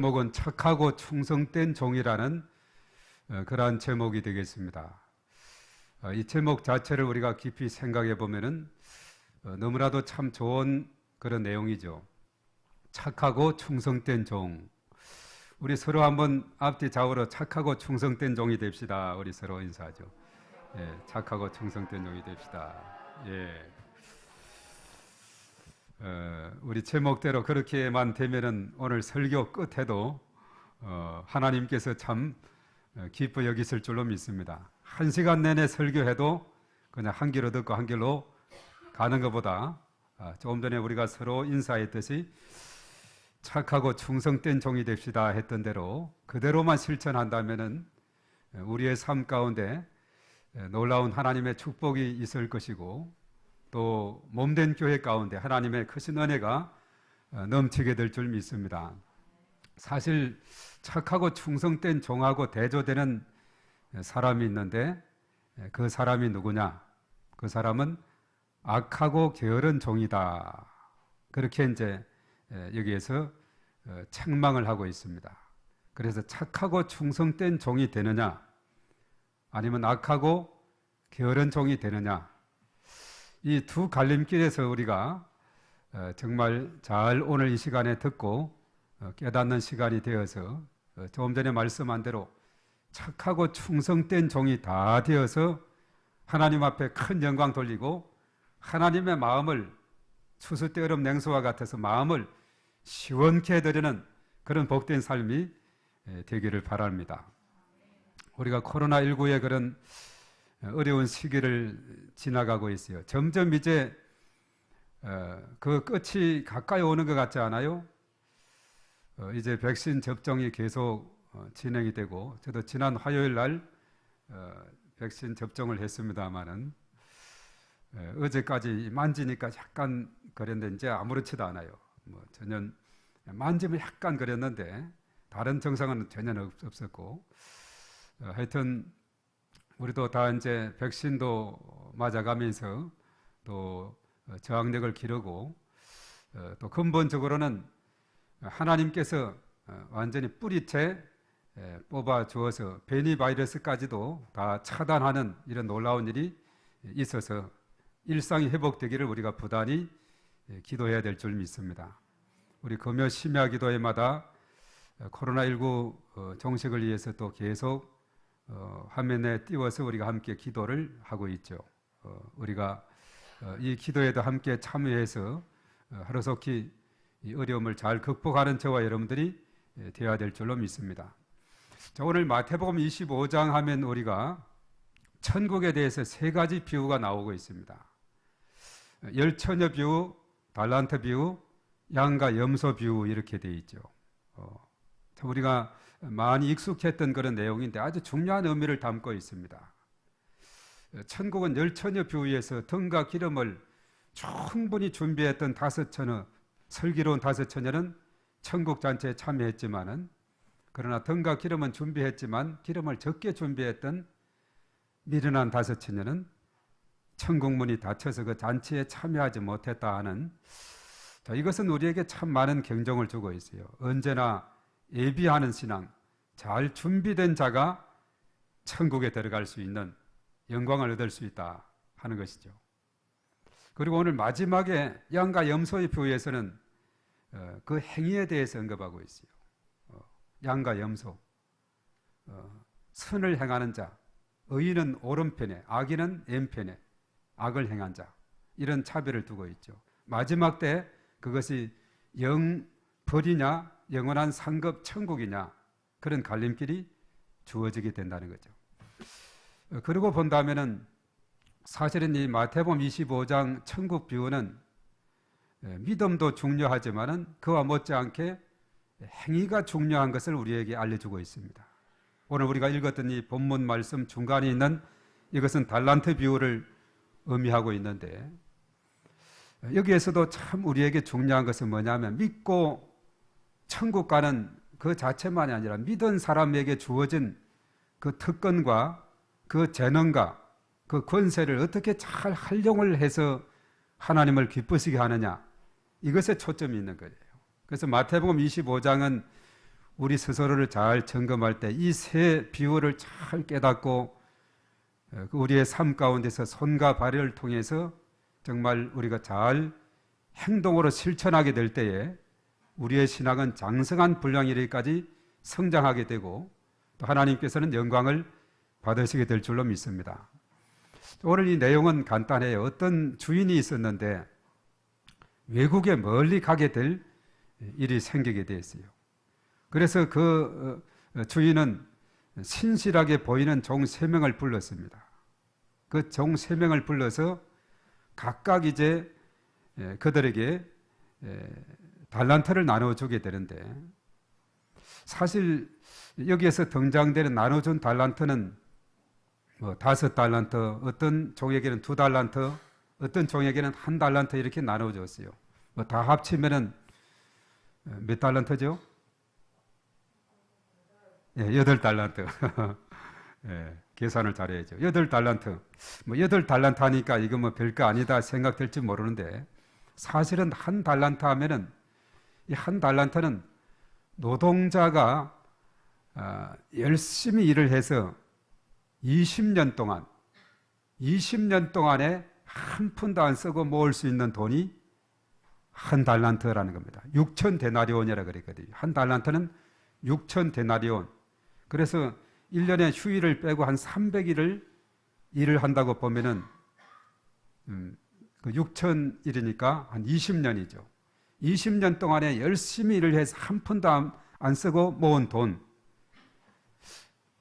제목은 착하고 충성된 종이라는 그러한 제목이 되겠습니다. 이 제목 자체를 우리가 깊이 생각해 보면은 너무나도 참 좋은 그런 내용이죠. 착하고 충성된 종. 우리 서로 한번 앞뒤 좌우로 착하고 충성된 종이 됩시다. 우리 서로 인사하죠. 예, 착하고 충성된 종이 됩시다. 예. 우리 제목대로 그렇게만 되면은 오늘 설교 끝에도 하나님께서 참 기뻐 여기실 줄로 믿습니다. 1시간 내내 설교해도 그냥 한 길로 듣고 한 길로 가는 것보다 조금 전에 우리가 서로 인사했듯이 착하고 충성된 종이 됩시다 했던 대로 그대로만 실천한다면은 우리의 삶 가운데 놀라운 하나님의 축복이 있을 것이고 또 몸된 교회 가운데 하나님의 크신 은혜가 넘치게 될 줄 믿습니다. 사실 착하고 충성된 종하고 대조되는 사람이 있는데 그 사람이 누구냐? 그 사람은 악하고 게으른 종이다. 그렇게 이제 여기에서 책망을 하고 있습니다. 그래서 착하고 충성된 종이 되느냐? 아니면 악하고 게으른 종이 되느냐? 이 두 갈림길에서 우리가 정말 잘 오늘 이 시간에 듣고 깨닫는 시간이 되어서 조금 전에 말씀한 대로 착하고 충성된 종이 다 되어서 하나님 앞에 큰 영광 돌리고 하나님의 마음을 추수 때 얼음 냉수와 같아서 마음을 시원케 해드리는 그런 복된 삶이 되기를 바랍니다. 우리가 코로나19의 그런 어려운 시기를 지나가고 있어요. 점점 이제 그 끝이 가까이 오는 것 같지 않아요? 이제 백신 접종이 계속 진행이 되고 저도 지난 화요일 날 백신 접종을 했습니다마는 어제까지 만지니까 약간 그랬는데 이제 아무렇지도 않아요. 뭐 전혀 만지면 약간 그랬는데 다른 증상은 전혀 없었고 하여튼 우리도 다 이제 백신도 맞아가면서 또 저항력을 기르고 또 근본적으로는 하나님께서 완전히 뿌리채 뽑아 주어서 변이 바이러스까지도 다 차단하는 이런 놀라운 일이 있어서 일상이 회복되기를 우리가 부단히 기도해야 될 줄 믿습니다. 우리 금요 심야 기도회마다 코로나19 종식을 위해서 또 계속 화면에 띄워서 우리가 함께 기도를 하고 있죠. 우리가 이 기도에도 함께 참여해서 하루속히 이 어려움을 잘 극복하는 저와 여러분들이 되어야 될 줄로 믿습니다. 자, 오늘 마태복음 25장 하면 우리가 천국에 대해서 3가지 비유가 나오고 있습니다. 열처녀 비유, 달란트 비유, 양과 염소 비유 이렇게 되어 있죠. 우리가 많이 익숙했던 그런 내용인데 아주 중요한 의미를 담고 있습니다. 천국은 열처녀 비유에서 등과 기름을 충분히 준비했던 5처녀, 슬기로운 5처녀는 천국 잔치에 참여했지만은 그러나 등과 기름은 준비했지만 기름을 적게 준비했던 미련한 5처녀는 천국 문이 닫혀서 그 잔치에 참여하지 못했다 하는 이것은 우리에게 참 많은 경종을 주고 있어요. 언제나 예비하는 신앙, 잘 준비된 자가 천국에 들어갈 수 있는 영광을 얻을 수 있다 하는 것이죠. 그리고 오늘 마지막에 양과 염소의 비유에서는 그 행위에 대해서 언급하고 있어요. 양과 염소, 선을 행하는 자, 의인은 오른편에, 악인은 왼편에 악을 행한 자, 이런 차별을 두고 있죠. 마지막 때 그것이 영벌이냐 영원한 상급 천국이냐 그런 갈림길이 주어지게 된다는 거죠. 그리고 본다면은 사실은 이 마태복음 25장 천국 비유는 믿음도 중요하지만은 그와 못지않게 행위가 중요한 것을 우리에게 알려주고 있습니다. 오늘 우리가 읽었던 이 본문 말씀 중간에 있는 이것은 달란트 비유를 의미하고 있는데 여기에서도 참 우리에게 중요한 것은 뭐냐면 믿고 천국 가는 그 자체만이 아니라 믿은 사람에게 주어진 그 특권과 그 재능과 그 권세를 어떻게 잘 활용을 해서 하나님을 기쁘시게 하느냐 이것에 초점이 있는 거예요. 그래서 마태복음 25장은 우리 스스로를 잘 점검할 때 이 세 비유를 잘 깨닫고 우리의 삶 가운데서 손과 발을 통해서 정말 우리가 잘 행동으로 실천하게 될 때에 우리의 신앙은 장성한 분량 이르기까지 성장하게 되고 또 하나님께서는 영광을 받으시게 될 줄로 믿습니다. 오늘 이 내용은 간단해요. 어떤 주인이 있었는데 외국에 멀리 가게 될 일이 생기게 되었어요. 그래서 그 주인은 신실하게 보이는 종 3명을 불렀습니다. 그 종 3명을 불러서 각각 이제 그들에게 달란트를 나눠주게 되는데, 사실 여기에서 등장되는 나눠준 달란트는 뭐 5달란트, 어떤 종에게는 2달란트, 어떤 종에게는 1달란트 이렇게 나눠줬어요. 뭐 다 합치면은 몇 달란트죠? 8달란트. 예, 계산을 잘해야죠. 8달란트. 뭐 8달란트 하니까 이거 뭐 별거 아니다 생각될지 모르는데, 사실은 1달란트 하면은 이 1달란트는 노동자가 열심히 일을 해서 20년 동안에 한 푼도 안 쓰고 모을 수 있는 돈이 1달란트라는 겁니다. 6,000데나리온이라고 그랬거든요. 1달란트는 6,000데나리온. 그래서 1년에 휴일을 빼고 한 300일을 일을 한다고 보면은 그 6,000일이니까 한 20년이죠. 20년 동안에 열심히 일을 해서 한 푼도 안 쓰고 모은 돈,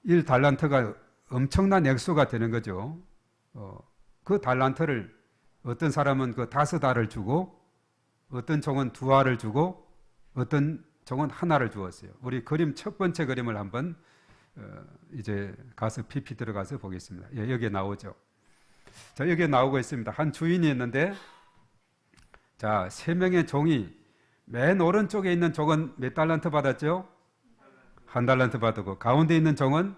1달란트가 엄청난 액수가 되는 거죠. 그 달란트를 어떤 사람은 그 5알을 주고, 어떤 종은 2알을 주고, 어떤 종은 1알을 주었어요. 우리 그림 첫 번째 그림을 한번 이제 가서 PP 들어가서 보겠습니다. 예, 여기에 나오죠. 자, 여기에 나오고 있습니다. 한 주인이 있는데, 자, 3명의 종이, 맨 오른쪽에 있는 종은 몇 달란트 받았죠? 1달란트 받았고, 가운데 있는 종은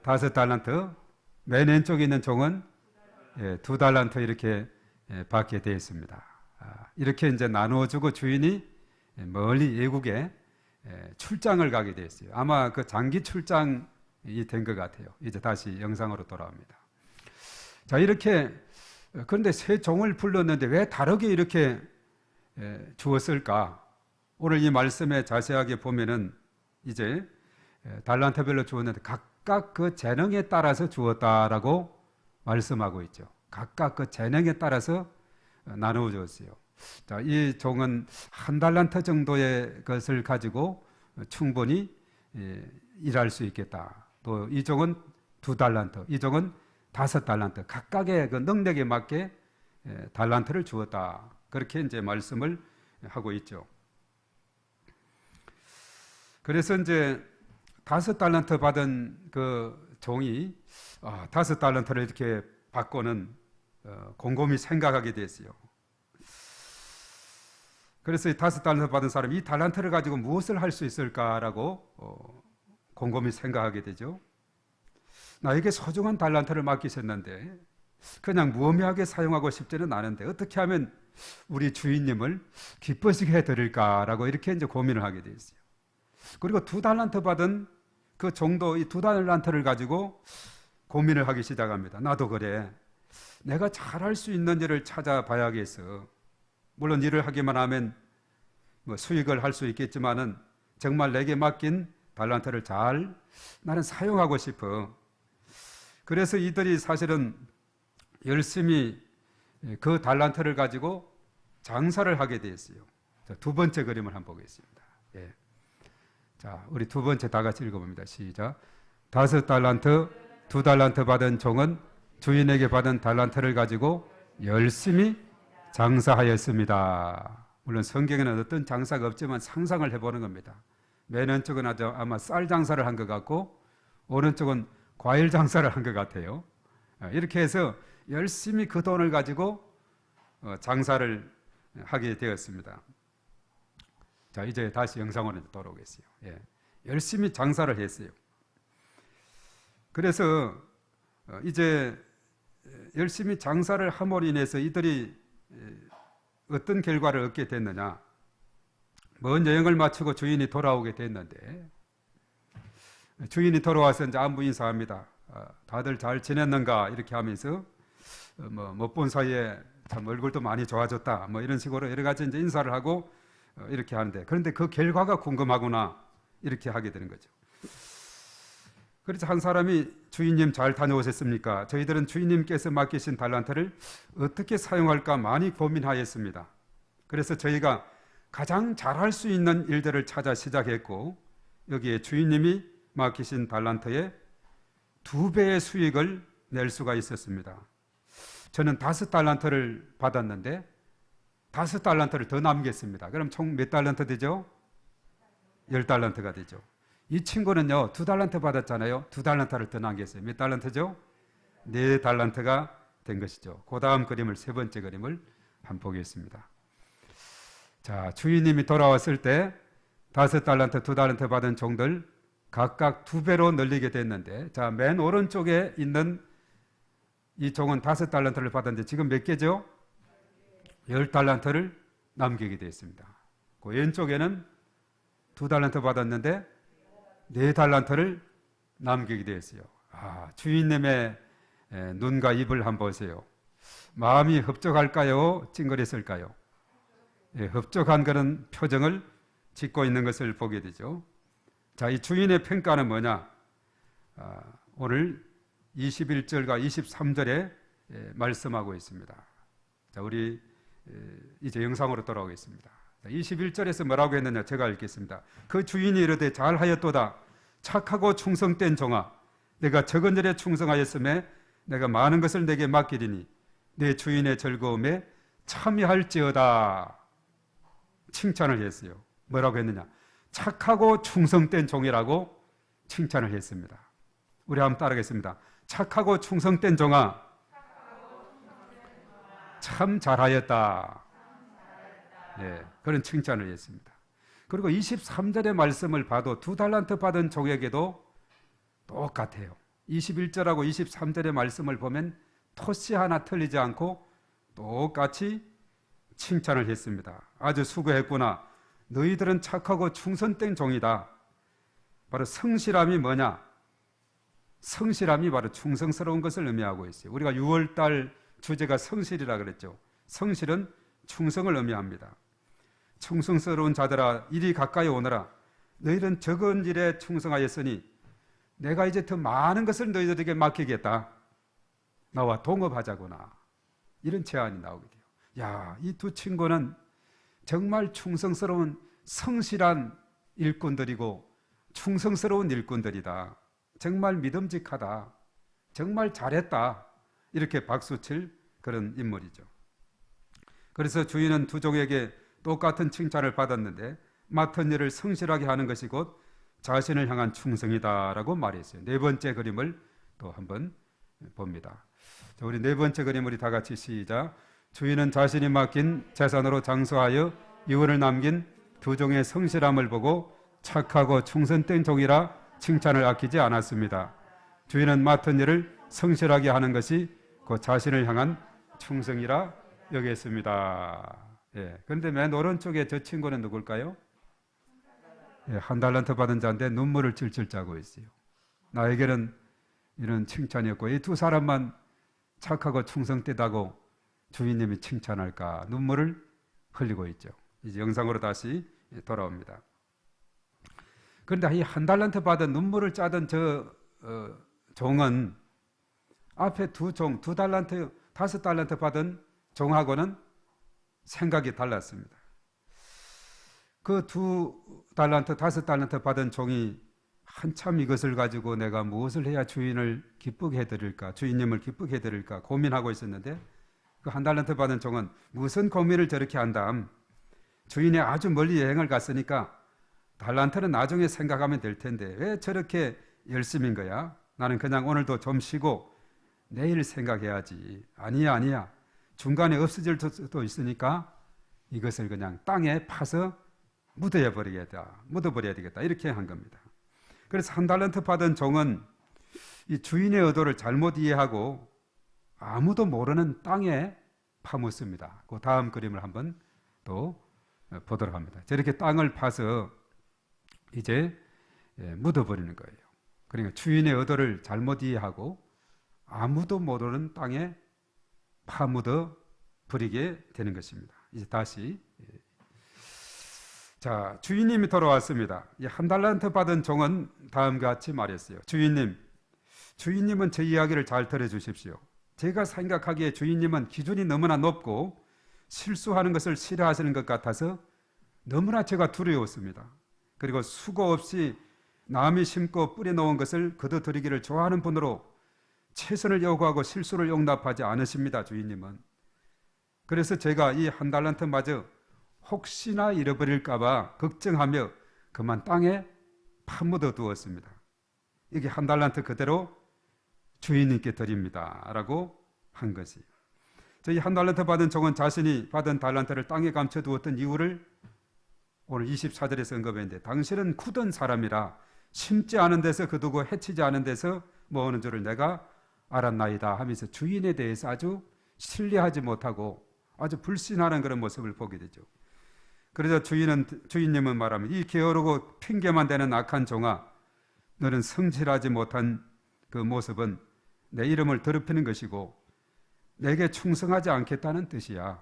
5달란트, 맨 왼쪽에 있는 종은 2달란트 이렇게 받게 되어 있습니다. 이렇게 이제 나누어주고 주인이 멀리 외국에 출장을 가게 되었어요. 아마 그 장기 출장이 된 것 같아요. 이제 다시 영상으로 돌아옵니다. 자, 이렇게, 그런데 세 종을 불렀는데 왜 다르게 이렇게 주었을까? 오늘 이 말씀에 자세하게 보면은 이제 달란트별로 주었는데 각각 그 재능에 따라서 주었다라고 말씀하고 있죠. 각각 그 재능에 따라서 나누어 주었어요. 자, 이 종은 1달란트 정도의 것을 가지고 충분히 일할 수 있겠다. 또 이 종은 2달란트, 이 종은 5달란트, 각각의 그 능력에 맞게 달란트를 주었다. 그렇게 이제 말씀을 하고 있죠. 그래서 이제 5달란트 받은 그 종이 5달란트를 이렇게 받고는 곰곰이 생각하게 됐어요. 그래서 이 5달란트 받은 사람이 이 달란트를 가지고 무엇을 할 수 있을까라고 곰곰이 생각하게 되죠. 나에게 소중한 달란트를 맡기셨는데 그냥 무의미하게 사용하고 싶지는 않은데 어떻게 하면 우리 주인님을 기뻐지게 해드릴까라고 이렇게 이제 고민을 하게 되어 있어요. 그리고 2달란트 받은 그 종도 이 2달란트를 가지고 고민을 하기 시작합니다. 나도 그래. 내가 잘할 수 있는 일을 찾아봐야겠어. 물론 일을 하기만 하면 뭐 수익을 할 수 있겠지만은 정말 내게 맡긴 달란트를 잘 나는 사용하고 싶어. 그래서 이들이 사실은 열심히 그 달란트를 가지고 장사를 하게 되었어요. 자, 두 번째 그림을 한번 보겠습니다. 예. 자, 우리 두 번째 다 같이 읽어봅니다. 시작. 5달란트, 2달란트 받은 종은 주인에게 받은 달란트를 가지고 열심히 장사하였습니다. 물론 성경에는 어떤 장사가 없지만 상상을 해보는 겁니다. 맨 왼쪽은 아마 쌀 장사를 한 것 같고 오른쪽은 과일 장사를 한 것 같아요. 이렇게 해서 열심히 그 돈을 가지고 장사를 하게 되었습니다. 자, 이제 다시 영상으로 돌아오겠어요. 예. 열심히 장사를 했어요. 그래서 이제 열심히 장사를 함으로 인해서 이들이 어떤 결과를 얻게 됐느냐? 먼 여행을 마치고 주인이 돌아오게 됐는데 주인이 돌아와서 이제 안부 인사합니다. 다들 잘 지냈는가 이렇게 하면서 못 본 사이에 참 얼굴도 많이 좋아졌다 뭐 이런 식으로 여러 가지 이제 인사를 하고 이렇게 하는데, 그런데 그 결과가 궁금하구나 이렇게 하게 되는 거죠. 그래서 한 사람이 주인님 잘 다녀오셨습니까? 저희들은 주인님께서 맡기신 달란트를 어떻게 사용할까 많이 고민하였습니다. 그래서 저희가 가장 잘할 수 있는 일들을 찾아 시작했고 여기에 주인님이 맡기신 달란트의 2배의 수익을 낼 수가 있었습니다. 저는 5달란트를 받았는데 5달란트를 더 남겼습니다. 그럼 총 몇 달란트 되죠? 10달란트가 되죠. 이 친구는요 2달란트 받았잖아요. 2달란트를 더 남겼어요. 몇 달란트죠? 4달란트가 된 것이죠. 그 다음 그림을, 세 번째 그림을 한번 보겠습니다. 자, 주인님이 돌아왔을 때 5달란트, 2달란트 받은 종들 각각 2배로 늘리게 됐는데, 자, 맨 오른쪽에 있는 이 종은 5달란트를 받았는데 지금 몇 개죠? 10달란트를 남기게 되었습니다. 그 왼쪽에는 2달란트 받았는데 4달란트를 남기게 되었어요. 주인님의 눈과 입을 한번 보세요. 마음이 흡족할까요? 찡그렸을까요? 흡족한 그런 표정을 짓고 있는 것을 보게 되죠. 자, 이 주인의 평가는 뭐냐? 오늘 21절과 23절에 말씀하고 있습니다. 자, 우리 이제 영상으로 돌아오겠습니다. 21절에서 뭐라고 했느냐? 제가 읽겠습니다. 그 주인이 이르되 잘하였도다. 착하고 충성된 종아, 내가 적은 일에 충성하였음에 내가 많은 것을 내게 맡기리니 내 주인의 즐거움에 참여할지어다. 칭찬을 했어요. 뭐라고 했느냐? 착하고 충성된 종이라고 칭찬을 했습니다. 우리 한번 따라하겠습니다. 착하고 충성된 종아, 참 잘하였다. 네, 그런 칭찬을 했습니다. 그리고 23절의 말씀을 봐도 2달란트 받은 종에게도 똑같아요. 21절하고 23절의 말씀을 보면 토시 하나 틀리지 않고 똑같이 칭찬을 했습니다. 아주 수고했구나. 너희들은 착하고 충성된 종이다. 바로 성실함이 뭐냐? 성실함이 바로 충성스러운 것을 의미하고 있어요. 우리가 6월달 주제가 성실이라 그랬죠. 성실은 충성을 의미합니다. 충성스러운 자들아 이리 가까이 오너라. 너희는 적은 일에 충성하였으니 내가 이제 더 많은 것을 너희들에게 맡기겠다. 나와 동업하자구나. 이런 제안이 나오게 돼요. 야, 이 두 친구는 정말 충성스러운 성실한 일꾼들이고 충성스러운 일꾼들이다. 정말 믿음직하다. 정말 잘했다. 이렇게 박수칠 그런 인물이죠. 그래서 주인은 두 종에게 똑같은 칭찬을 받았는데 맡은 일을 성실하게 하는 것이 곧 자신을 향한 충성이다라고 말했어요. 네 번째 그림을 또 한번 봅니다. 자, 우리 네 번째 그림 우리 다 같이 시작. 주인은 자신이 맡긴 재산으로 장수하여 유언을 남긴 두 종의 성실함을 보고 착하고 충성된 종이라 칭찬을 아끼지 않았습니다. 주인은 맡은 일을 성실하게 하는 것이 그 자신을 향한 충성이라 여겼습니다. 예, 그런데 맨 오른쪽에 저 친구는 누굴까요? 예, 1달란트 받은 자인데 눈물을 찔찔 짜고 있어요. 나에게는 이런 칭찬이었고 이 두 사람만 착하고 충성되다고 주인님이 칭찬할까 눈물을 흘리고 있죠. 이제 영상으로 다시 돌아옵니다. 그런데 이 1달란트 받은 눈물을 짜던 저 종은 앞에 두 종, 2달란트, 5달란트 받은 종하고는 생각이 달랐습니다. 그 2달란트, 5달란트 받은 종이 한참 이것을 가지고 내가 무엇을 해야 주인을 기쁘게 해드릴까, 주인님을 기쁘게 해드릴까 고민하고 있었는데 그 1달란트 받은 종은 무슨 고민을 저렇게 한담? 주인이 아주 멀리 여행을 갔으니까 달란트는 나중에 생각하면 될 텐데 왜 저렇게 열심인 거야? 나는 그냥 오늘도 좀 쉬고 내일 생각해야지. 아니야. 중간에 없어질 수도 있으니까 이것을 그냥 땅에 파서 묻어버려야 되겠다. 이렇게 한 겁니다. 그래서 1달란트 받은 종은 이 주인의 의도를 잘못 이해하고 아무도 모르는 땅에 파묻습니다. 그 다음 그림을 한번 또 보도록 합니다. 저렇게 땅을 파서 이제 묻어버리는 거예요. 그러니까 주인의 의도를 잘못 이해하고 아무도 모르는 땅에 파묻어 버리게 되는 것입니다. 이제 다시 자, 주인님이 돌아왔습니다. 한 달란트 받은 종은 다음과 같이 말했어요. 주인님은 제 이야기를 잘 들어주십시오. 제가 생각하기에 주인님은 기준이 너무나 높고 실수하는 것을 싫어하시는 것 같아서 너무나 제가 두려웠습니다. 그리고 수고 없이 남이 심고 뿌려놓은 것을 거둬들이기를 좋아하는 분으로 최선을 요구하고 실수를 용납하지 않으십니다. 주인님은. 그래서 제가 이 한 달란트마저 혹시나 잃어버릴까 봐 걱정하며 그만 땅에 파묻어 두었습니다. 이게 한 달란트 그대로 주인님께 드립니다 라고 한 것이. 저희 한 달란트 받은 종은 자신이 받은 달란트를 땅에 감춰두었던 이유를 오늘 24절에서 언급했는데, 당신은 굳은 사람이라 심지 않은 데서 거두고 해치지 않은 데서 모으는 줄을 내가 알았나이다 하면서 주인에 대해서 아주 신뢰하지 못하고 아주 불신하는 그런 모습을 보게 되죠. 그러자 주인님은 말합니다. 이 게으르고 핑계만 대는 악한 종아, 너는 성실하지 못한 그 모습은 내 이름을 더럽히는 것이고 내게 충성하지 않겠다는 뜻이야.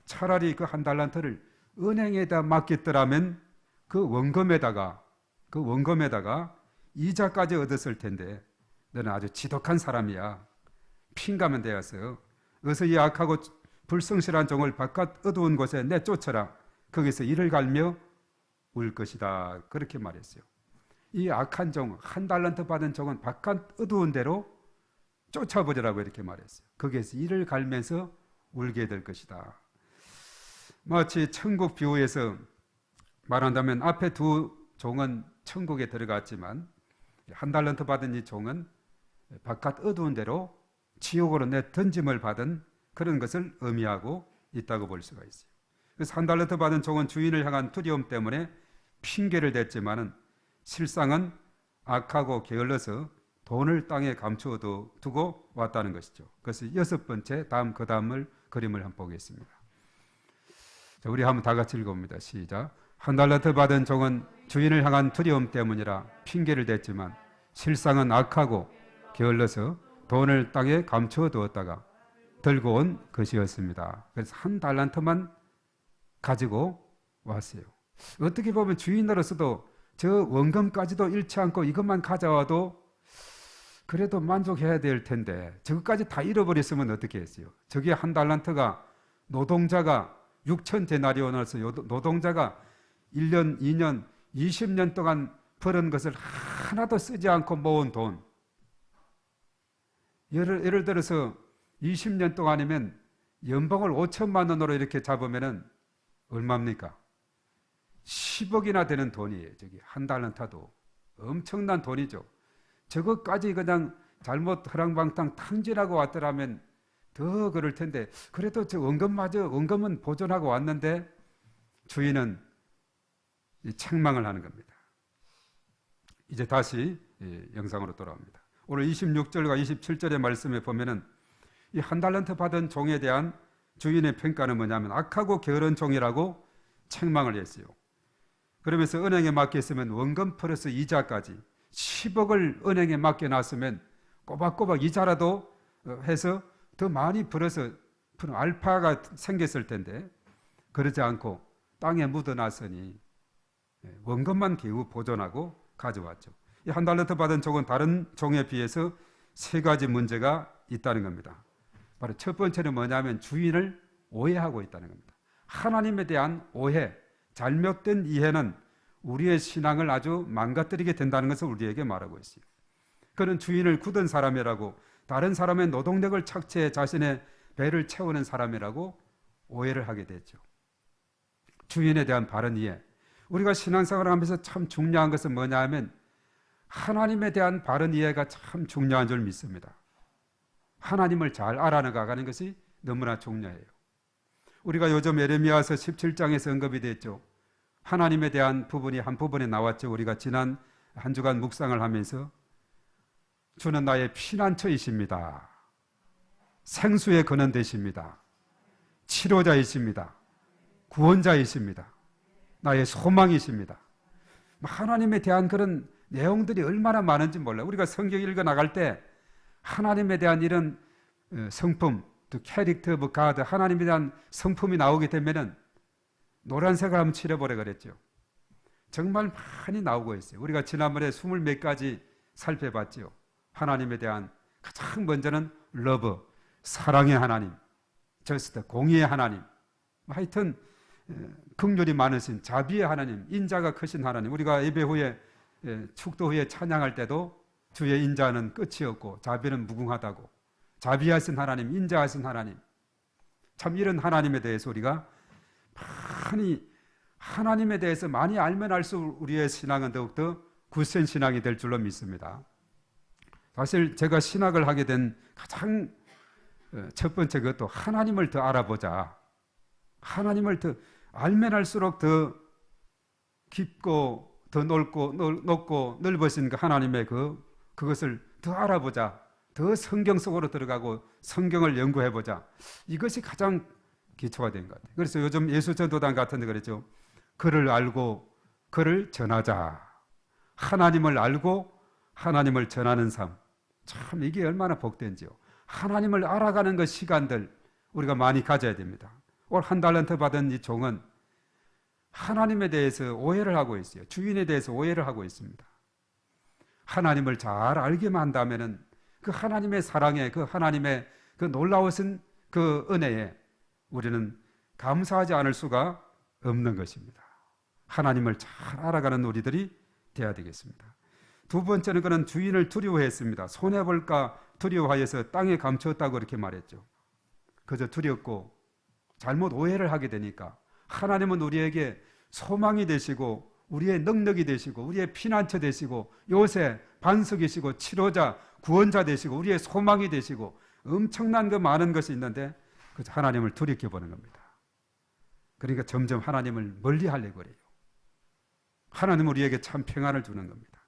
차라리 그 한 달란트를 은행에다 맡겼더라면 그 원금에다가 이자까지 얻었을 텐데 너는 아주 지독한 사람이야. 핑가면 되어서 어서 이 악하고 불성실한 종을 바깥 어두운 곳에 내쫓아라. 거기서 이를 갈며 울 것이다. 그렇게 말했어요. 이 악한 종, 한 달란트 받은 종은 바깥 어두운 데로 쫓아버리라고 이렇게 말했어요. 거기에서 이를 갈면서 울게 될 것이다. 마치 천국 비유에서 말한다면 앞에 두 종은 천국에 들어갔지만 한 달란트 받은 이 종은 바깥 어두운 데로 지옥으로 내던짐을 받은 그런 것을 의미하고 있다고 볼 수가 있어요. 그래서 한 달란트 받은 종은 주인을 향한 두려움 때문에 핑계를 댔지만은 실상은 악하고 게을러서 돈을 땅에 감추어 두고 왔다는 것이죠. 그래서 6번째 그 다음을 그림을 한번 보겠습니다. 자, 우리 한번 다 같이 읽어봅니다. 시작. 한 달란트 받은 종은 주인을 향한 두려움 때문이라 핑계를 댔지만 실상은 악하고 게을러서 돈을 땅에 감추어 두었다가 들고 온 것이었습니다. 그래서 한 달란트만 가지고 왔어요. 어떻게 보면 주인으로서도 저 원금까지도 잃지 않고 이것만 가져와도 그래도 만족해야 될 텐데 저것까지 다 잃어버렸으면 어떻게 했어요? 저게 한 달란트가 노동자가 6천 데나리온으로서 노동자가 1년, 2년, 20년 동안 벌은 것을 하나도 쓰지 않고 모은 돈. 예를 들어서 20년 동안이면 연봉을 5천만 원으로 이렇게 잡으면은 얼마입니까? 10억이나 되는 돈이에요. 저기 한 달란트도 엄청난 돈이죠. 저것까지 그냥 잘못 허랑방탕 탕진하고 왔더라면 더 그럴 텐데 그래도 저 원금은 보존하고 왔는데 주인은 책망을 하는 겁니다. 이제 다시 영상으로 돌아옵니다. 오늘 26절과 27절의 말씀에 보면은 이 한 달란트 받은 종에 대한 주인의 평가는 뭐냐면 악하고 게으른 종이라고 책망을 했어요. 그러면서 은행에 맡겼으면 원금 플러스 이자까지 10억을 은행에 맡겨놨으면 꼬박꼬박 이자라도 해서 더 많이 벌어서 알파가 생겼을 텐데 그러지 않고 땅에 묻어놨으니 원금만 겨우 보존하고 가져왔죠. 이 한 달란트 받은 종은 다른 종에 비해서 세 가지 문제가 있다는 겁니다. 바로 첫 번째는 뭐냐면 주인을 오해하고 있다는 겁니다. 하나님에 대한 오해, 잘못된 이해는 우리의 신앙을 아주 망가뜨리게 된다는 것을 우리에게 말하고 있어요. 그는 주인을 굳은 사람이라고, 다른 사람의 노동력을 착취해 자신의 배를 채우는 사람이라고 오해를 하게 됐죠. 주인에 대한 바른 이해. 우리가 신앙생활을 하면서 참 중요한 것은 뭐냐 하면 하나님에 대한 바른 이해가 참 중요한 줄 믿습니다. 하나님을 잘 알아나가는 것이 너무나 중요해요. 우리가 요즘 예레미야서 17장에서 언급이 됐죠. 하나님에 대한 부분이 한 부분에 나왔죠. 우리가 지난 한 주간 묵상을 하면서 주는 나의 피난처이십니다. 생수의 근원 되십니다. 치료자이십니다. 구원자이십니다. 나의 소망이십니다. 하나님에 대한 그런 내용들이 얼마나 많은지 몰라요. 우리가 성경 읽어 나갈 때 하나님에 대한 이런 성품, the character of God, 하나님에 대한 성품이 나오게 되면은 노란색을 한번 칠해보라 그랬죠. 정말 많이 나오고 있어요. 우리가 지난번에 20몇 가지 살펴봤죠. 하나님에 대한 가장 먼저는 love, 사랑의 하나님, just, 공의의 하나님, 하여튼 긍휼이 많으신 자비의 하나님, 인자가 크신 하나님. 우리가 예배 후에 축도 후에 찬양할 때도 주의 인자는 끝이 없고 자비는 무궁하다고, 자비하신 하나님, 인자하신 하나님, 참 이런 하나님에 대해서 우리가 많이, 하나님에 대해서 많이 알면 알수록 우리의 신앙은 더욱더 굳센 신앙이 될 줄로 믿습니다. 사실 제가 신학을 하게 된 가장 첫 번째 그것도 하나님을 더 알아보자. 하나님을 더 알면 알수록 더 깊고 더 높고 넓으신 그 하나님의 그것을 더 알아보자. 더 성경 속으로 들어가고 성경을 연구해보자. 이것이 가장 기초가 된 것 같아요. 그래서 요즘 예수전도단 같은 데 그랬죠. 그를 알고 그를 전하자. 하나님을 알고 하나님을 전하는 삶. 참 이게 얼마나 복된지요. 하나님을 알아가는 그 시간들 우리가 많이 가져야 됩니다. 올 한 달란트 받은 이 종은 하나님에 대해서 오해를 하고 있어요. 주인에 대해서 오해를 하고 있습니다. 하나님을 잘 알게만 한다면은 그 하나님의 사랑에, 그 하나님의 그 놀라우신 그 은혜에 우리는 감사하지 않을 수가 없는 것입니다. 하나님을 잘 알아가는 우리들이 되어야 되겠습니다. 두 번째는 그는 주인을 두려워했습니다. 손해볼까 두려워하여서 땅에 감추었다고 이렇게 말했죠. 그저 두렵고 잘못 오해를 하게 되니까 하나님은 우리에게 소망이 되시고 우리의 능력이 되시고 우리의 피난처 되시고 요새 반석이시고 치료자, 구원자 되시고 우리의 소망이 되시고 엄청난 그 많은 것이 있는데 그 하나님을 두렵게 보는 겁니다. 그러니까 점점 하나님을 멀리 하려고 그래요. 하나님은 우리에게 참 평안을 주는 겁니다.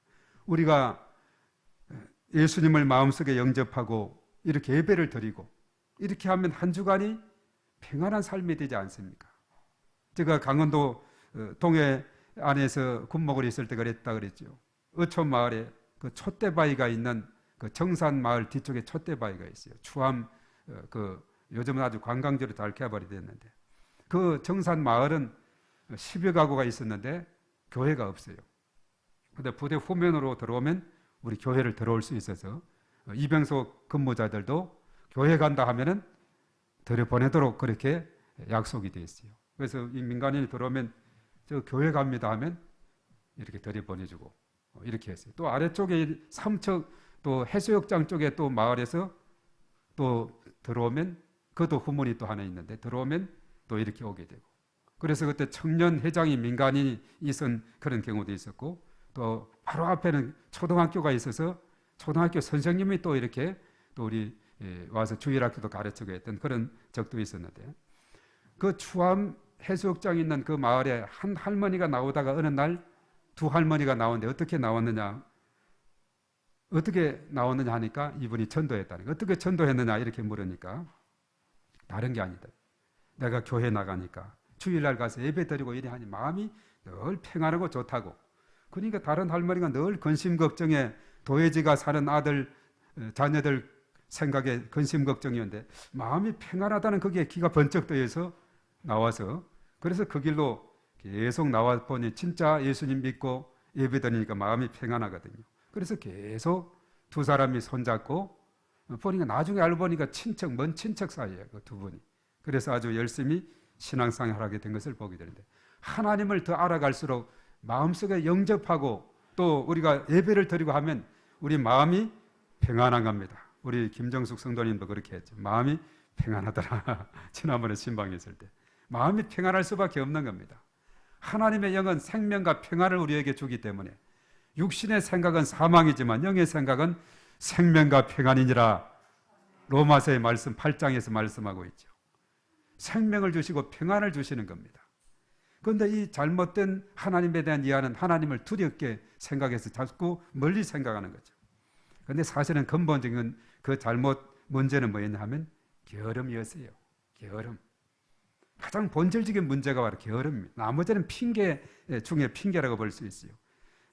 우리가 예수님을 마음속에 영접하고 이렇게 예배를 드리고 이렇게 하면 한 주간이 평안한 삶이 되지 않습니까? 제가 강원도 동해 안에서 군목을 있을 때 그랬다 그랬죠. 어촌 마을에 그 촛대바위가 있는 그 정산 마을 뒤쪽에 촛대바위가 있어요. 추암 요즘은 아주 관광지로 잘 개발이 됐는데 그 정산 마을은 10여 가구가 있었는데 교회가 없어요. 근데 부대 후면으로 들어오면 우리 교회를 들어올 수 있어서 이병소 근무자들도 교회 간다 하면은 들여보내도록 그렇게 약속이 되어 있어요. 그래서 이 민간인이 들어오면 저 교회 갑니다 하면 이렇게 들여보내주고 이렇게 했어요. 또 아래쪽에 삼척 또 해수욕장 쪽에 또 마을에서 또 들어오면 그것도 후문이 또 하나 있는데 들어오면 또 이렇게 오게 되고 그래서 그때 청년 회장이 민간인이 있은 그런 경우도 있었고 또 바로 앞에는 초등학교가 있어서 초등학교 선생님이 또 이렇게 또 우리 와서 주일학교도 가르치고 했던 그런 적도 있었는데 그 추암 해수욕장 있는 그 마을에 한 할머니가 나오다가 어느 날 두 할머니가 나오는데 어떻게 나왔느냐 하니까 이분이 전도했다는 거예요. 어떻게 전도했느냐 이렇게 물으니까 다른 게 아니다. 내가 교회 나가니까 주일날 가서 예배 드리고 이래 하니 마음이 늘 평안하고 좋다고. 그러니까 다른 할머니가 늘 근심 걱정에 도해지가 사는 아들 자녀들 생각에 근심 걱정이었는데 마음이 평안하다는 그게 기가 번쩍 뜨여서 나와서 그래서 그 길로 계속 나와 보니 진짜 예수님 믿고 예배 드리니까 마음이 평안하거든요. 그래서 계속 두 사람이 손잡고 보니까 나중에 알고 보니까 먼 친척 사이예요. 그 두 분이. 그래서 아주 열심히 신앙생활을 하게 된 것을 보게 되는데 하나님을 더 알아갈수록 마음속에 영접하고 또 우리가 예배를 드리고 하면 우리 마음이 평안한 겁니다. 우리 김정숙 성도님도 그렇게 했죠. 마음이 평안하더라. 지난번에 신방했을 때. 마음이 평안할 수밖에 없는 겁니다. 하나님의 영은 생명과 평안을 우리에게 주기 때문에 육신의 생각은 사망이지만 영의 생각은 생명과 평안이니라. 로마서의 말씀 8장에서 말씀하고 있죠. 생명을 주시고 평안을 주시는 겁니다. 그런데 이 잘못된 하나님에 대한 이해는 하나님을 두렵게 생각해서 자꾸 멀리 생각하는 거죠. 그런데 사실은 근본적인 그 잘못 문제는 뭐였냐 하면 게으름이었어요. 게으름. 가장 본질적인 문제가 바로 게으름입니다. 나머지는 핑계 중에 핑계라고 볼 수 있어요.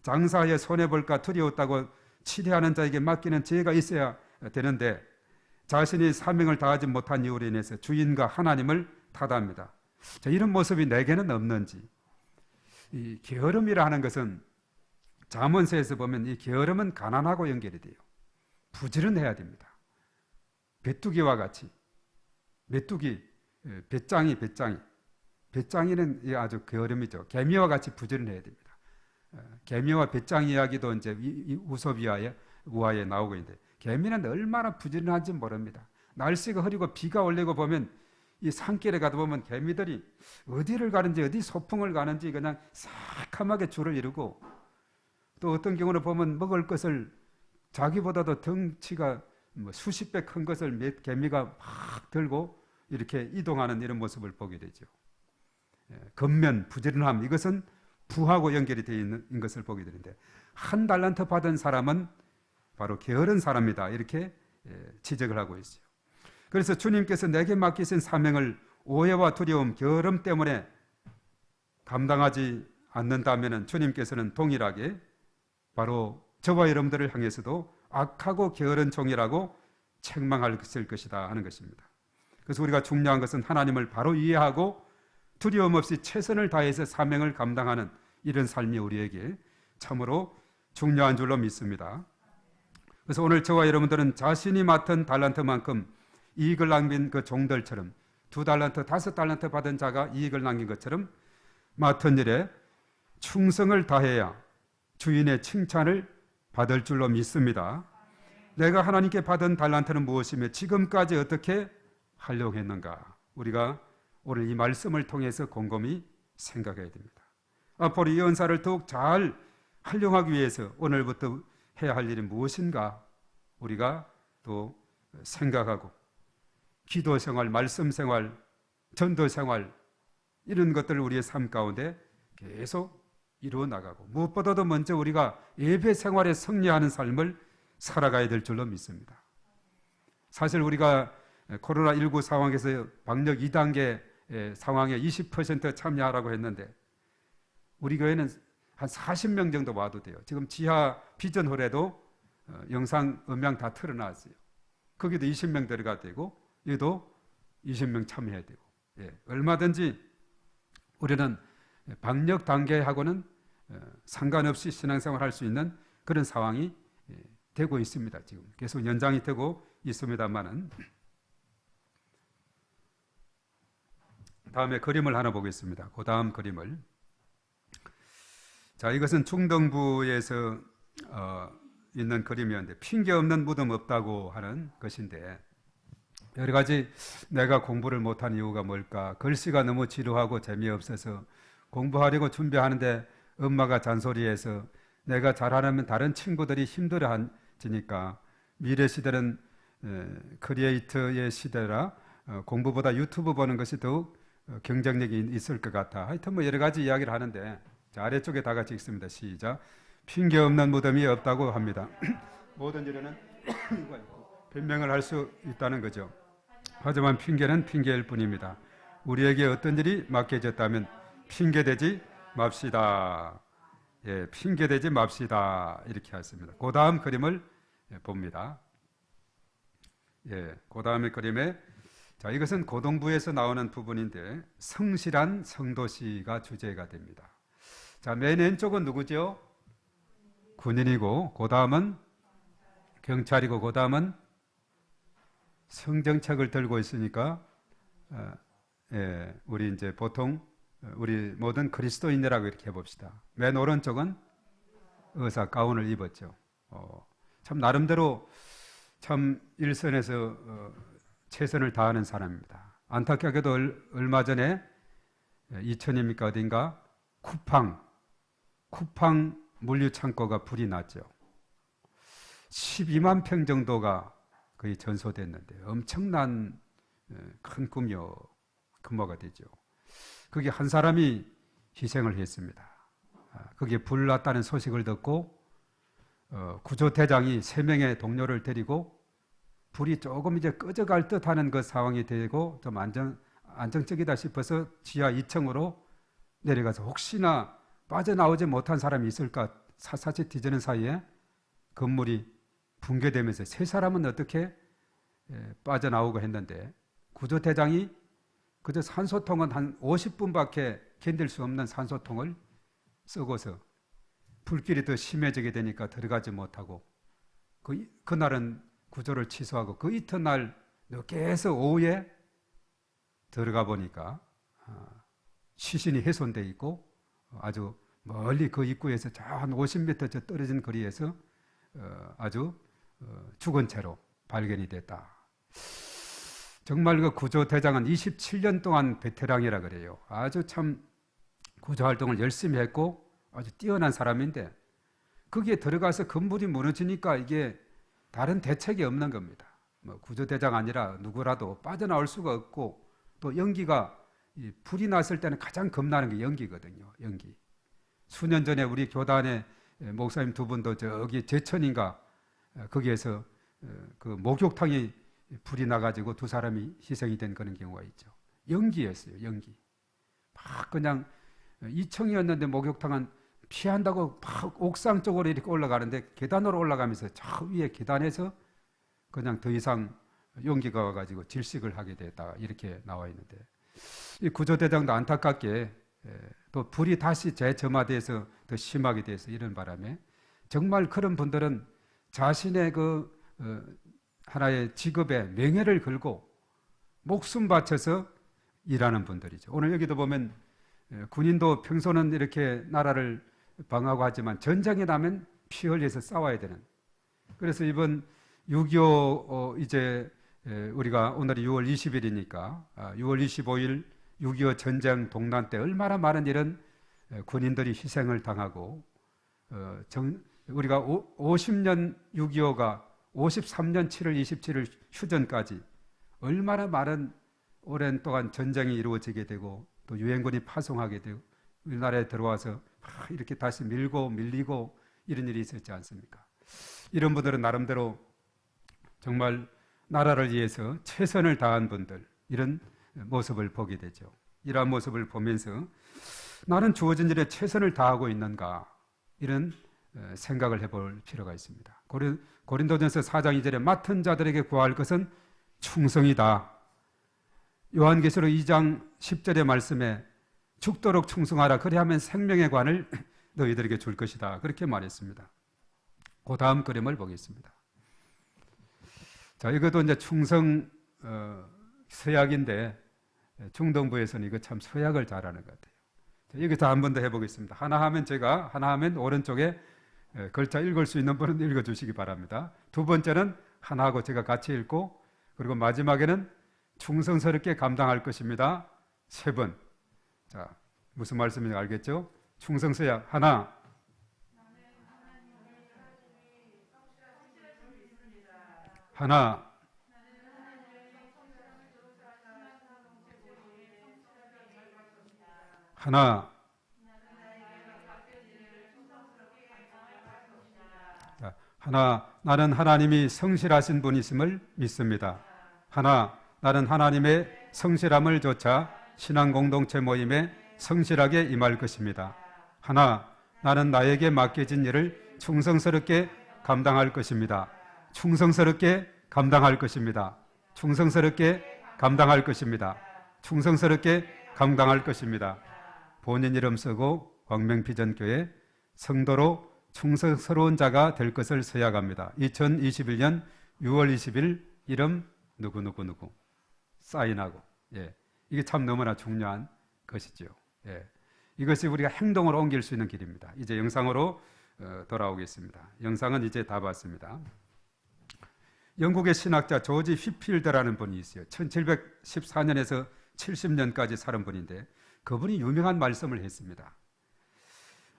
장사에 손해볼까 두려웠다고 치대하는 자에게 맡기는 지혜가 있어야 되는데 자신이 사명을 다하지 못한 이유로 인해서 주인과 하나님을 탓합니다. 자, 이런 모습이 내게는 없는지. 이 게으름이라 하는 것은 잠언서에서 보면 이 게으름은 가난하고 연결이 돼요. 부지런해야 됩니다. 메뚜기와 같이. 메뚜기, 배짱이는 아주 게으름이죠. 개미와 같이 부지런해야 됩니다. 개미와 배짱 이야기도 이제 우섭 우화에 나오고 있는데 개미는 얼마나 부지런한지 모릅니다. 날씨가 흐리고 비가 올리고 보면 이 산길에 가다 보면 개미들이 어디를 가는지 어디 소풍을 가는지 그냥 새카맣게 줄을 이루고 또 어떤 경우는 보면 먹을 것을 자기보다도 덩치가 수십 배 큰 것을 개미가 막 들고 이렇게 이동하는 이런 모습을 보게 되죠. 겉면, 부지런함 이것은 부하고 연결이 되어 있는 것을 보게 되는데 한 달란트 받은 사람은 바로 게으른 사람이다 이렇게 지적을 하고 있어요. 그래서 주님께서 내게 맡기신 사명을 오해와 두려움, 게으름 때문에 감당하지 않는다면 주님께서는 동일하게 바로 저와 여러분들을 향해서도 악하고 게으른 종이라고 책망하실 것이다 하는 것입니다. 그래서 우리가 중요한 것은 하나님을 바로 이해하고 두려움 없이 최선을 다해서 사명을 감당하는 이런 삶이 우리에게 참으로 중요한 줄로 믿습니다. 그래서 오늘 저와 여러분들은 자신이 맡은 달란트만큼 이익을 남긴 그 종들처럼 2달란트, 5달란트 받은 자가 이익을 남긴 것처럼 맡은 일에 충성을 다해야 주인의 칭찬을 받을 줄로 믿습니다. 내가 하나님께 받은 달란트는 무엇이며 지금까지 어떻게 하려고 했는가? 우리가 오늘 이 말씀을 통해서 곰곰이 생각해야 됩니다. 앞으로 이 은사를 더욱 잘 활용하기 위해서 오늘부터 해야 할 일이 무엇인가? 우리가 또 생각하고 기도 생활, 말씀 생활, 전도 생활 이런 것들을 우리의 삶 가운데 계속 이루어 나가고 무엇보다도 먼저 우리가 예배 생활에 승리하는 삶을 살아가야 될 줄로 믿습니다. 사실 우리가 코로나19 상황에서 방역 2단계 상황에 20% 참여하라고 했는데 우리 교회는 한 40명 정도 와도 돼요. 지금 지하 비전홀에도 영상, 음향 다 틀어놨어요. 거기도 20명 들어가야 되고 여기도 20명 참여해야 되고 얼마든지 우리는 방역 단계하고는 상관없이 신앙생활 할 수 있는 그런 상황이 되고 있습니다. 지금 계속 연장이 되고 있습니다만은 다음에 그림을 하나 보겠습니다. 그 다음 그림을 자 이것은 중동부에서 있는 그림이었는데 핑계 없는 무덤 없다고 하는 것인데 여러 가지 내가 공부를 못한 이유가 뭘까? 글씨가 너무 지루하고 재미없어서 공부하려고 준비하는데 엄마가 잔소리해서 내가 잘하면 다른 친구들이 힘들어하니까 미래 시대는 크리에이터의 시대라 공부보다 유튜브 보는 것이 더욱 경쟁력이 있을 것 같아. 하여튼 뭐 여러 가지 이야기를 하는데 자, 아래쪽에 다 같이 읽습니다. 시작. 핑계 없는 무덤이 없다고 합니다. 모든 일에는 이유가 있고 변명을 할 수 있다는 거죠. 하지만 핑계는 핑계일 뿐입니다. 우리에게 어떤 일이 맡겨졌다면 핑계대지 맙시다. 핑계대지 맙시다. 이렇게 했습니다. 그 다음 그림을 봅니다. 그 다음의 그림에 자 이것은 고동부에서 나오는 부분인데 성실한 성도시가 주제가 됩니다. 자, 맨 왼쪽은 누구죠? 군인이고 그 다음은 경찰이고 그 다음은 성정책을 들고 있으니까 우리 이제 보통 우리 모든 그리스도인이라고 이렇게 해봅시다. 맨 오른쪽은 의사 가운을 입었죠. 참 나름대로 참 일선에서 최선을 다하는 사람입니다. 안타깝게도 얼마 전에 이천입니까 어딘가 쿠팡 물류창고가 불이 났죠. 12만 평 정도가 거의 전소됐는데 엄청난 큰 규모가 되죠. 거기 한 사람이 희생을 했습니다. 거기에 불 났다는 소식을 듣고 구조대장이 3명의 동료를 데리고 불이 조금 이제 꺼져갈 듯하는 그 상황이 되고 좀 안정적이다 싶어서 지하 2층으로 내려가서 혹시나 빠져나오지 못한 사람이 있을까 샅샅이 뒤지는 사이에 건물이 붕괴되면서 세 사람은 어떻게 빠져나오고 했는데, 구조대장이 그저 산소통은 한 50분밖에 견딜 수 없는 산소통을 쓰고서 불길이 더 심해지게 되니까 들어가지 못하고 그날은 구조를 취소하고 그 이튿날 늦게 해서 오후에 들어가 보니까 시신이 훼손되어 있고 아주 멀리 그 입구에서 저 한 50m 저 떨어진 거리에서 아주 죽은 채로 발견이 됐다. 정말 그 구조대장은 27년 동안 베테랑이라 그래요. 아주 참 구조활동을 열심히 했고 아주 뛰어난 사람인데 거기에 들어가서 건물이 무너지니까 이게 다른 대책이 없는 겁니다. 뭐 구조대장 아니라 누구라도 빠져나올 수가 없고, 또 연기가 불이 났을 때는 가장 겁나는 게 연기거든요. 연기. 수년 전에 우리 교단의 목사님 두 분도 저기 제천인가 거기에서 그 목욕탕이 불이 나가지고 두 사람이 희생이 된 그런 경우가 있죠. 연기였어요. 연기. 막 그냥 2층이었는데 목욕탕은 피한다고 막 옥상 쪽으로 이렇게 올라가는데 계단으로 올라가면서 저 위에 계단에서 그냥 더 이상 용기가 와가지고 질식을 하게 됐다 이렇게 나와 있는데, 이 구조대장도 안타깝게 또 불이 다시 재점화돼서 더 심하게 돼서 이런 바람에 정말 그런 분들은 자신의 그 하나의 직업에 명예를 걸고 목숨 바쳐서 일하는 분들이죠. 오늘 여기도 보면 군인도 평소는 이렇게 나라를 방어하고 하지만 전쟁이 나면 피 흘려서 싸워야 되는. 그래서 이번 6.25 이제 우리가 오늘이 6월 20일이니까 6월 25일 6.25 전쟁 동란 때 얼마나 많은 이런 군인들이 희생을 당하고 우리가 50년 6.25가 53년 7월 27일 휴전까지 얼마나 많은 오랜 동안 전쟁이 이루어지게 되고 또 유엔군이 파송하게 되고 우리나라에 들어와서 이렇게 다시 밀리고 이런 일이 있었지 않습니까? 이런 분들은 나름대로 정말 나라를 위해서 최선을 다한 분들, 이런 모습을 보게 되죠. 이러한 모습을 보면서 나는 주어진 일에 최선을 다하고 있는가, 이런 생각을 해볼 필요가 있습니다. 고린도전서 4장 2절에 맡은 자들에게 구할 것은 충성이다. 요한계시록 2장 10절의 말씀에 죽도록 충성하라. 그리하면 생명의 관을 너희들에게 줄 것이다. 그렇게 말했습니다. 그 다음 그림을 보겠습니다. 자, 이것도 이제 충성 서약인데 중동부에서는 이거 참 서약을 잘하는 것 같아요. 자, 여기서 한 번 더 해보겠습니다. 하나 하면 오른쪽에 글자 읽을 수 있는 분은 읽어주시기 바랍니다. 두 번째는 하나하고 제가 같이 읽고, 그리고 마지막에는 충성스럽게 감당할 것입니다. 세 번. 자, 무슨 말씀인지 알겠죠? 충성서약 하나. 하나. 하나. 자, 하나. 나는 하나님이 성실하신 분이심을 믿습니다. 하나. 나는 하나님의 성실함을 조차 신앙 공동체 모임에 성실하게 임할 것입니다. 하나. 나는 나에게 맡겨진 일을 충성스럽게 감당할 것입니다. 충성스럽게 감당할 것입니다. 충성스럽게 감당할 것입니다. 충성스럽게 감당할 것입니다. 본인 이름 쓰고 광명비전교회 성도로 충성스러운 자가 될 것을 서약합니다. 2021년 6월 20일 이름 누구누구누구 사인하고. 예. 이게 참 너무나 중요한 것이죠. 예. 이것이 우리가 행동으로 옮길 수 있는 길입니다. 이제 영상으로 돌아오겠습니다. 영상은 이제 다 봤습니다. 영국의 신학자 조지 휘필드라는 분이 있어요. 1714년에서 70년까지 살은 분인데 그분이 유명한 말씀을 했습니다.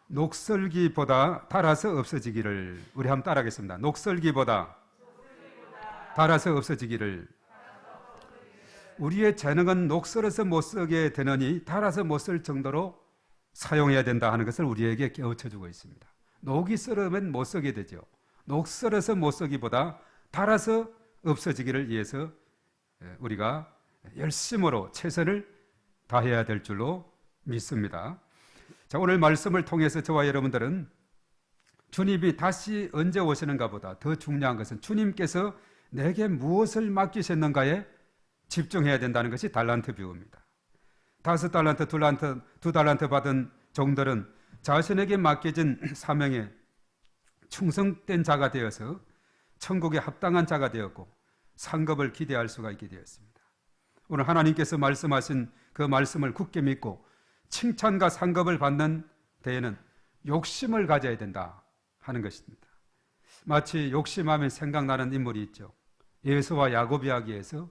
녹슬기보다 닳아서 없어지기를. 우리 한번 따라하겠습니다. 녹슬기보다 닳아서 없어지기를. 우리의 재능은 녹슬어서 못 쓰게 되느니 닳아서 못 쓸 정도로 사용해야 된다 하는 것을 우리에게 깨우쳐주고 있습니다. 녹이 썰으면 못 쓰게 되죠. 녹슬어서 못 쓰기보다 닳아서 없어지기를 위해서 우리가 열심으로 최선을 다해야 될 줄로 믿습니다. 자, 오늘 말씀을 통해서 저와 여러분들은 주님이 다시 언제 오시는가 보다 더 중요한 것은 주님께서 내게 무엇을 맡기셨는가에 집중해야 된다는 것이 달란트 비유입니다. 5달란트, 2달란트 받은 종들은 자신에게 맡겨진 사명에 충성된 자가 되어서 천국에 합당한 자가 되었고 상급을 기대할 수가 있게 되었습니다. 오늘 하나님께서 말씀하신 그 말씀을 굳게 믿고 칭찬과 상급을 받는 데에는 욕심을 가져야 된다 하는 것입니다. 마치 욕심하면 생각나는 인물이 있죠. 예수와 야곱 이야기에서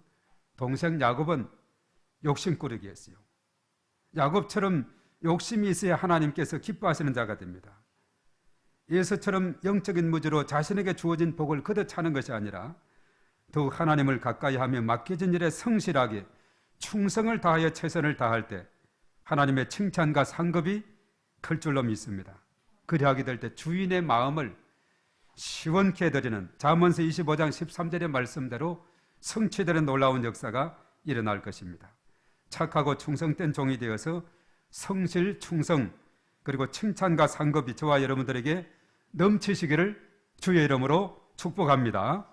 동생 야곱은 욕심꾸러기였어요. 야곱처럼 욕심이 있어야 하나님께서 기뻐하시는 자가 됩니다. 예수처럼 영적인 무지로 자신에게 주어진 복을 거둬 차는 것이 아니라 더욱 하나님을 가까이 하며 맡겨진 일에 성실하게 충성을 다하여 최선을 다할 때 하나님의 칭찬과 상급이 클 줄로 믿습니다. 그리하게 될 때 주인의 마음을 시원케 해드리는 잠언서 25장 13절의 말씀대로 성취되는 놀라운 역사가 일어날 것입니다. 착하고 충성된 종이 되어서 성실, 충성, 그리고 칭찬과 상급이 저와 여러분들에게 넘치시기를 주의 이름으로 축복합니다.